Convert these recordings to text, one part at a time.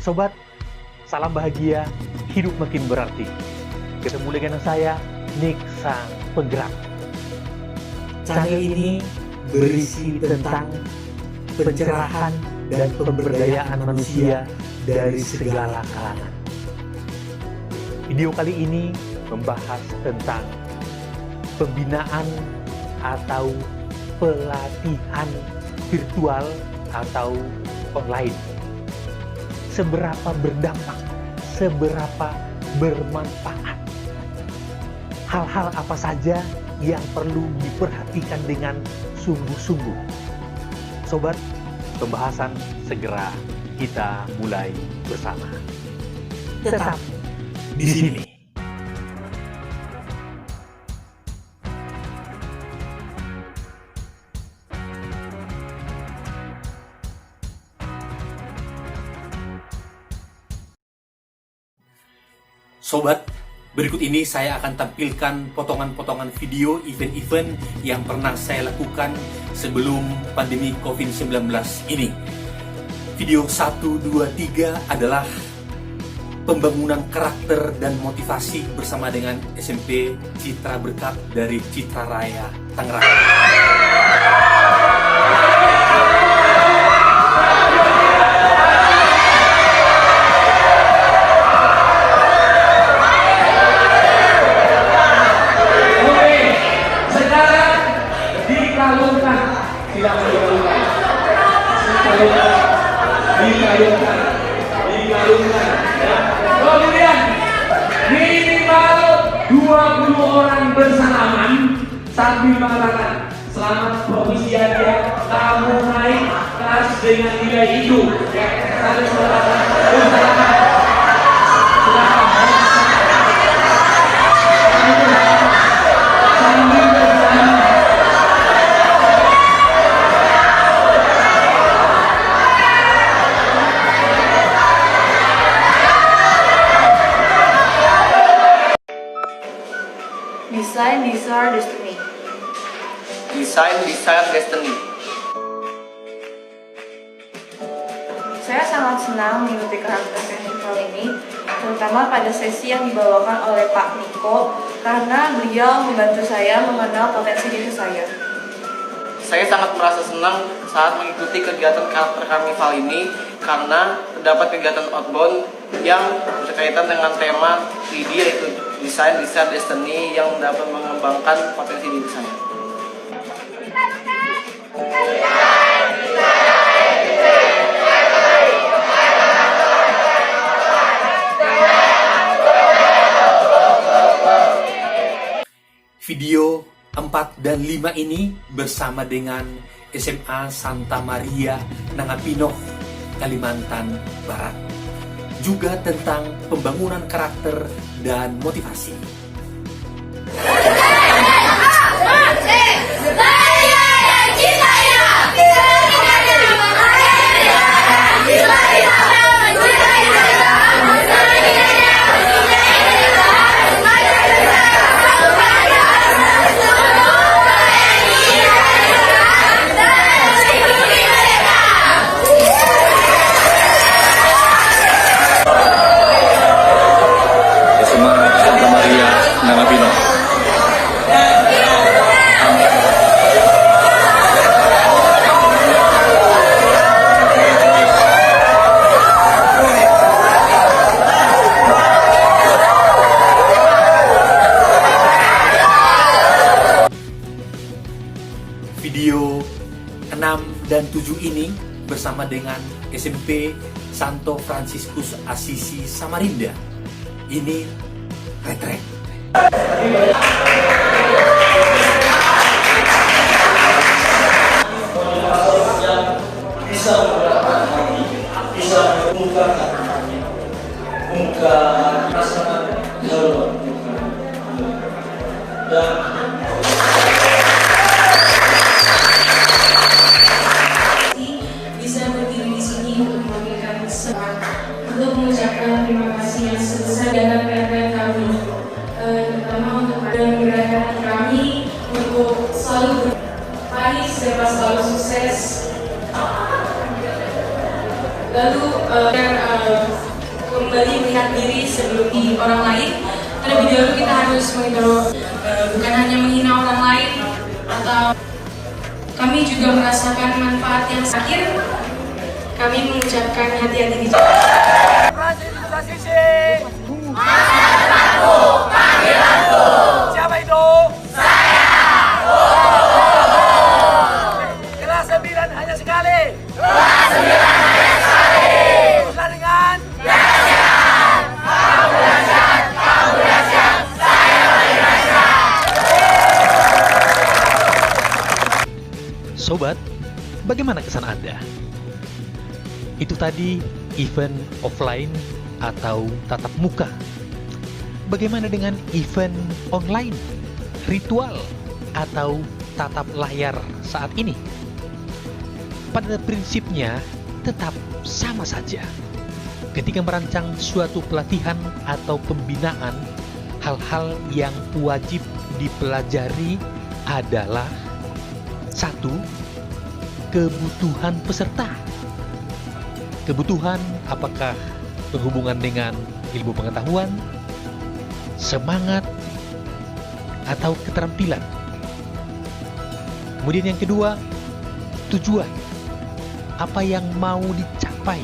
Sobat, salam bahagia, hidup makin berarti. Ketemu dengan saya, Nick Sang Penggerak. Channel ini berisi tentang pencerahan dan pemberdayaan manusia dari segala kalangan. Video kali ini membahas tentang pembinaan atau pelatihan virtual atau online. Seberapa berdampak, seberapa bermanfaat. Hal-hal apa saja yang perlu diperhatikan dengan sungguh-sungguh. Sobat, pembahasan segera kita mulai bersama. Tetap di sini. Sobat, berikut ini saya akan tampilkan potongan-potongan video event-event yang pernah saya lakukan sebelum pandemi COVID-19 ini. Video 1, 2, 3 adalah pembangunan karakter dan motivasi bersama dengan SMP Citra Berkat dari Citra Raya, Tangerang. Digalungkan ya. Kemudian minimal 20 orang bersalaman sambil mengatakan selamat provisian ya, kamu naik kelas dengan nilai itu ya. Saling bersalaman. Design Desire Destiny. Design Desire Destiny. Saya sangat senang mengikuti karakter festival ini, terutama pada sesi yang dibawakan oleh Pak Niko, karena beliau membantu saya mengenal potensi diri saya. Saya sangat merasa senang saat mengikuti kegiatan karakter karnival ini karena terdapat kegiatan outbound yang berkaitan dengan tema 3D yaitu Design Desire Destiny yang dapat mengembangkan potensi diri saya. Video 4 dan 5 ini bersama dengan SMA Santa Maria Nangapinoh, Kalimantan Barat. Juga tentang pembangunan karakter dan motivasi. Video 6 dan 7 ini bersama dengan SMP Santo Fransiskus Assisi Samarinda. Ini retret. Bisa menggerakkan hati, bisa membukakan muka pasangan dalam dan bisa berdiri di sini untuk memberikan untuk mengucapkan terima kasih yang sebesar dalam PRN kami, terutama untuk gerakan kami untuk selalu selalu sukses. lalu kembali melihat diri sebelum di orang lain. Terlebih dahulu kita harus bukan hanya menghina orang lain, atau kami juga merasakan manfaat yang akhir. Kami mengucapkan hati-hati di jalan. Siapa itu? Saya. Kelas 9 hanya sekali. Teruslah dengan Sobat, bagaimana kesan Anda? Itu tadi event offline atau tatap muka. Bagaimana dengan event online, ritual atau tatap layar saat ini? Pada prinsipnya tetap sama saja. Ketika merancang suatu pelatihan atau pembinaan, hal-hal yang wajib dipelajari adalah: 1. Kebutuhan peserta. Kebutuhan apakah berhubungan dengan ilmu pengetahuan, semangat, atau keterampilan. Kemudian yang kedua, tujuan. Apa yang mau dicapai?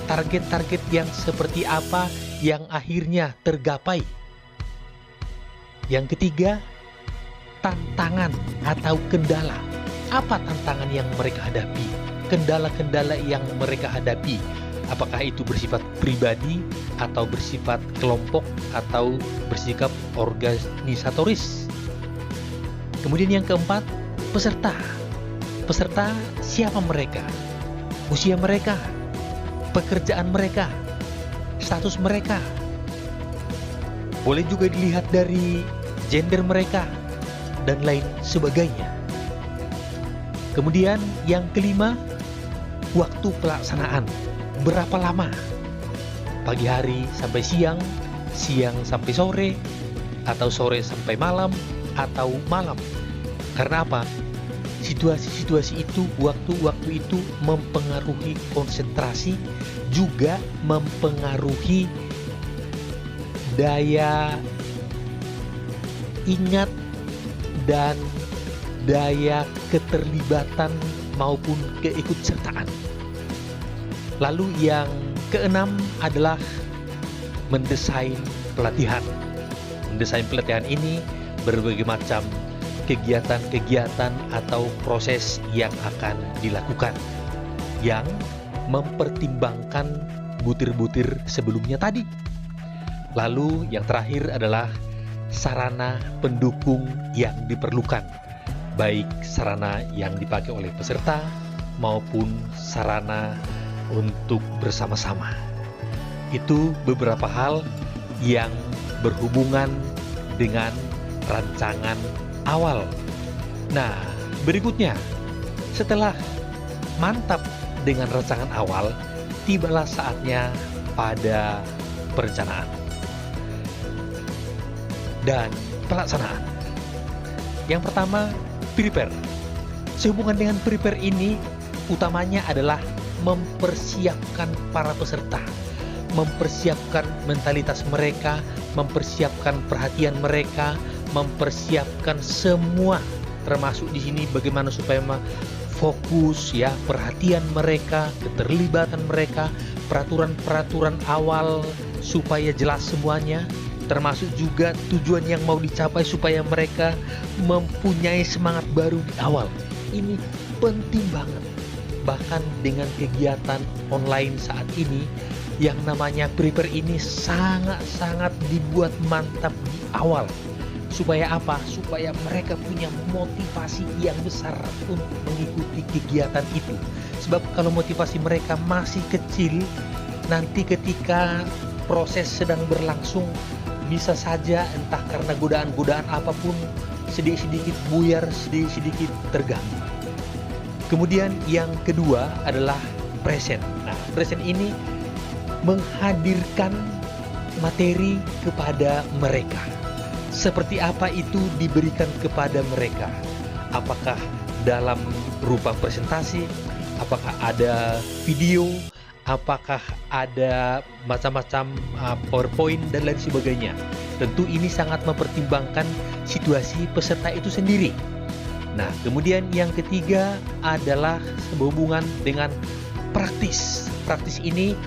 Target-target yang seperti apa yang akhirnya tergapai? Yang ketiga, tantangan atau kendala. Apa tantangan yang mereka hadapi? Kendala-kendala yang mereka hadapi. Apakah itu bersifat pribadi atau bersifat kelompok atau bersikap organisatoris? Kemudian yang keempat, peserta. Peserta siapa mereka? Usia mereka, pekerjaan mereka, status mereka. Boleh juga dilihat dari gender mereka dan lain sebagainya. Kemudian yang kelima, waktu pelaksanaan. Berapa lama? Pagi hari sampai siang, siang sampai sore, atau sore sampai malam, atau malam. Karena apa? Situasi-situasi itu, waktu-waktu itu mempengaruhi konsentrasi, juga mempengaruhi daya ingat dan daya keterlibatan maupun keikutsertaan. Lalu yang keenam adalah mendesain pelatihan. Mendesain pelatihan ini berbagai macam kegiatan-kegiatan atau proses yang akan dilakukan yang mempertimbangkan butir-butir sebelumnya tadi. Lalu yang terakhir adalah sarana pendukung yang diperlukan, baik sarana yang dipakai oleh peserta maupun sarana untuk bersama-sama. Itu beberapa hal yang berhubungan dengan rancangan awal. Nah, berikutnya, setelah mantap dengan rancangan awal, tibalah saatnya pada perencanaan dan pelaksanaan. Yang pertama, prepare. Sehubungan dengan prepare ini, utamanya adalah mempersiapkan para peserta, mempersiapkan mentalitas mereka, mempersiapkan perhatian mereka, mempersiapkan semua, termasuk di sini bagaimana supaya fokus ya, perhatian mereka, keterlibatan mereka, peraturan-peraturan awal supaya jelas semuanya, termasuk juga tujuan yang mau dicapai supaya mereka mempunyai semangat baru di awal. Ini penting banget. Bahkan dengan kegiatan online saat ini, yang namanya prepare ini sangat-sangat dibuat mantap di awal. Supaya apa? Supaya mereka punya motivasi yang besar untuk mengikuti kegiatan itu. Sebab kalau motivasi mereka masih kecil, nanti ketika proses sedang berlangsung, bisa saja entah karena godaan-godaan apapun, sedikit-sedikit buyar, sedikit-sedikit terganggu. Kemudian yang kedua adalah present. Nah, present ini menghadirkan materi kepada mereka. Seperti apa itu diberikan kepada mereka? Apakah dalam rupa presentasi? Apakah ada video? apakah ada macam-macam PowerPoint dan lain sebagainya. Tentu ini sangat mempertimbangkan situasi peserta itu sendiri. Nah, kemudian yang ketiga adalah berhubungan dengan praktis. Praktis ini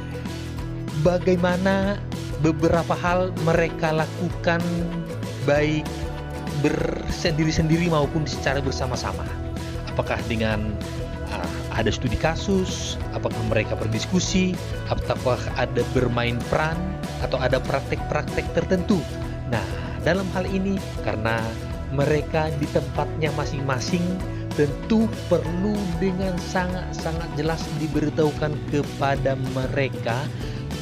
bagaimana beberapa hal mereka lakukan baik bersendiri-sendiri maupun secara bersama-sama. Apakah dengan ada studi kasus, apakah mereka berdiskusi, apakah ada bermain peran, atau ada praktek-praktek tertentu. Nah, dalam hal ini karena mereka di tempatnya masing-masing, tentu perlu dengan sangat-sangat jelas diberitahukan kepada mereka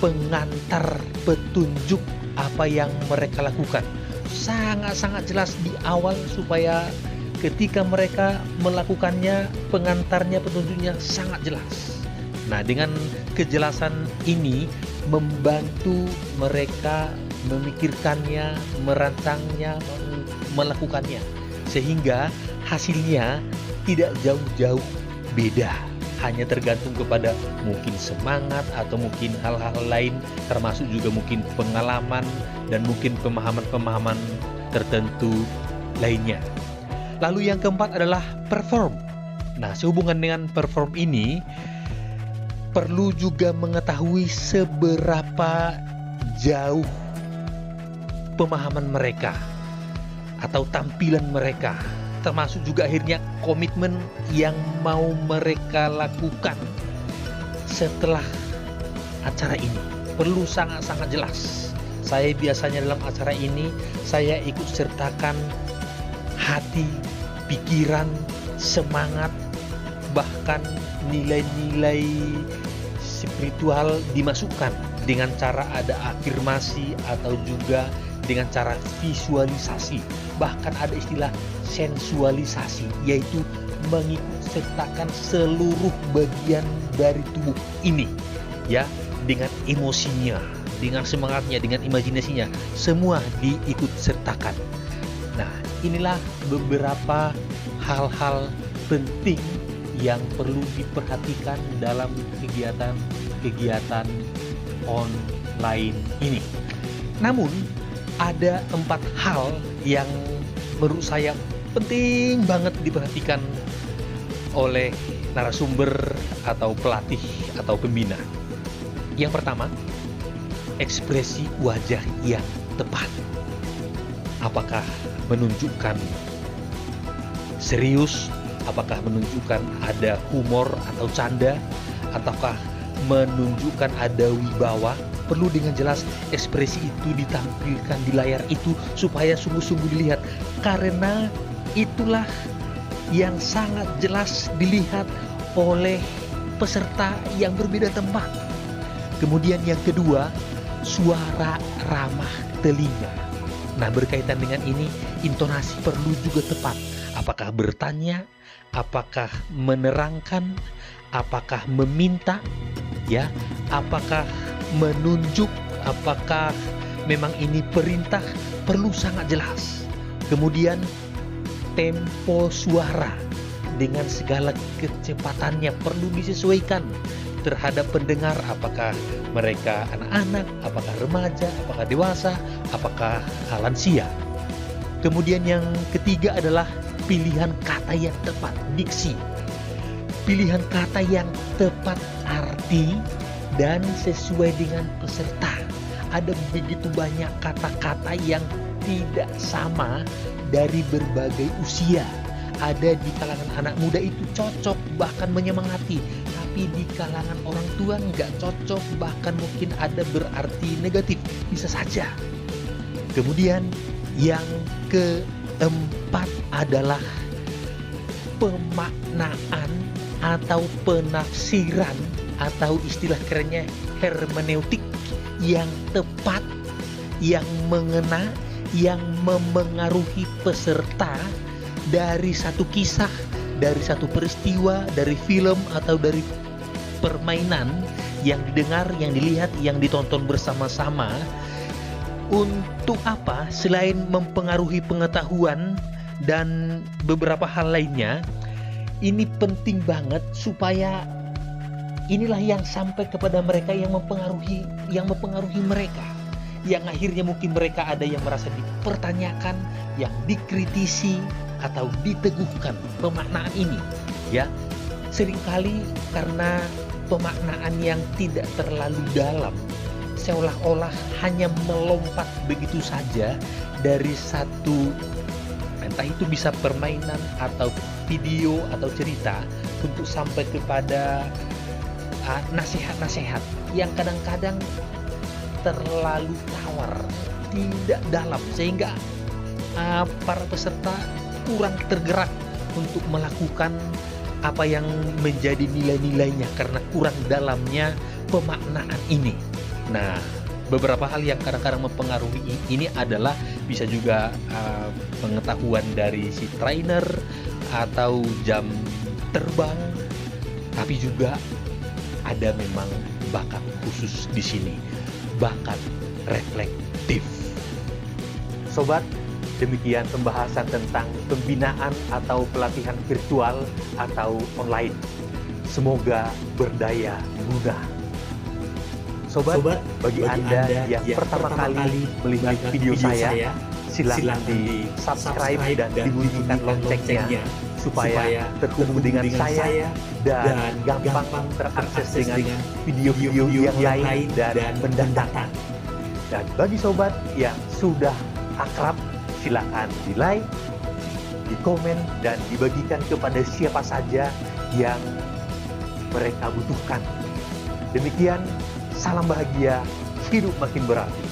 pengantar petunjuk apa yang mereka lakukan. Sangat-sangat jelas di awal supaya ketika mereka melakukannya, pengantarnya, petunjuknya sangat jelas. Nah, dengan kejelasan ini membantu mereka memikirkannya, merancangnya, melakukannya, sehingga hasilnya tidak jauh-jauh beda. Hanya tergantung kepada mungkin semangat atau mungkin hal-hal lain, termasuk juga mungkin pengalaman dan mungkin pemahaman-pemahaman tertentu lainnya. Lalu yang keempat adalah perform. Nah, sehubungan dengan perform ini perlu juga mengetahui seberapa jauh pemahaman mereka atau tampilan mereka, termasuk juga akhirnya komitmen yang mau mereka lakukan setelah acara ini. Perlu sangat-sangat jelas. Saya biasanya dalam acara ini, saya ikut sertakan hati, pikiran, semangat, bahkan nilai-nilai spiritual dimasukkan dengan cara ada afirmasi atau juga dengan cara visualisasi. Bahkan ada istilah sensualisasi, yaitu mengikut sertakan seluruh bagian dari tubuh ini, ya, dengan emosinya, dengan semangatnya, dengan imajinasinya, semua diikut sertakan. Nah, inilah beberapa hal-hal penting yang perlu diperhatikan dalam kegiatan online ini. Namun, ada 4 hal yang menurut saya penting banget diperhatikan oleh narasumber atau pelatih atau pembina. Yang pertama, ekspresi wajah yang tepat. Apakah menunjukkan serius? Apakah menunjukkan ada humor atau canda? Ataukah menunjukkan ada wibawa? Perlu dengan jelas ekspresi itu ditampilkan di layar itu supaya sungguh-sungguh dilihat, karena itulah yang sangat jelas dilihat oleh peserta yang berbeda tempat. Kemudian yang kedua, suara ramah telinga. Nah, berkaitan dengan ini, intonasi perlu juga tepat. Apakah bertanya, apakah menerangkan, apakah meminta, ya, apakah menunjuk, apakah memang ini perintah, perlu sangat jelas. Kemudian tempo suara dengan segala kecepatannya perlu disesuaikan terhadap pendengar, apakah mereka anak-anak, apakah remaja, apakah dewasa, apakah lansia. Kemudian yang ketiga adalah pilihan kata yang tepat, diksi. Pilihan kata yang tepat arti dan sesuai dengan peserta. Ada begitu banyak kata-kata yang tidak sama dari berbagai usia. Ada di kalangan anak muda itu cocok, bahkan menyemangati. Tapi di kalangan orang tua nggak cocok, bahkan mungkin ada berarti negatif. Bisa saja. Kemudian yang keempat adalah pemaknaan atau penafsiran atau istilah kerennya hermeneutik yang tepat, yang mengena, yang memengaruhi peserta dari satu kisah, dari satu peristiwa, dari film atau dari permainan yang didengar, yang dilihat, yang ditonton bersama-sama. Untuk apa? Selain mempengaruhi pengetahuan dan beberapa hal lainnya, ini penting banget supaya inilah yang sampai kepada mereka yang mempengaruhi mereka, yang akhirnya mungkin mereka ada yang merasa dipertanyakan, yang dikritisi atau diteguhkan pemaknaan ini, ya. Seringkali karena pemaknaan yang tidak terlalu dalam, seolah-olah hanya melompat begitu saja dari satu, entah itu bisa permainan atau video atau cerita, untuk sampai kepada nasihat-nasihat yang kadang-kadang terlalu tawar, tidak dalam, sehingga para peserta kurang tergerak untuk melakukan apa yang menjadi nilai-nilainya karena kurang dalamnya pemaknaan ini. Nah, beberapa hal yang kadang-kadang mempengaruhi ini adalah bisa juga pengetahuan dari si trainer atau jam terbang, tapi juga ada memang bakat khusus di sini, bakat reflektif. Sobat, demikian pembahasan tentang pembinaan atau pelatihan virtual atau online. Semoga berdaya guna. Sobat, bagi Anda yang pertama kali melihat video saya, silakan di subscribe dan dibunyikan loncengnya supaya terhubung dengan saya dan gampang terakses dengan video-video yang lain dan mendatang. Dan bagi sobat yang sudah akrab, silakan di like, di komen, dan dibagikan kepada siapa saja yang mereka butuhkan. Demikian, salam bahagia, hidup makin berarti.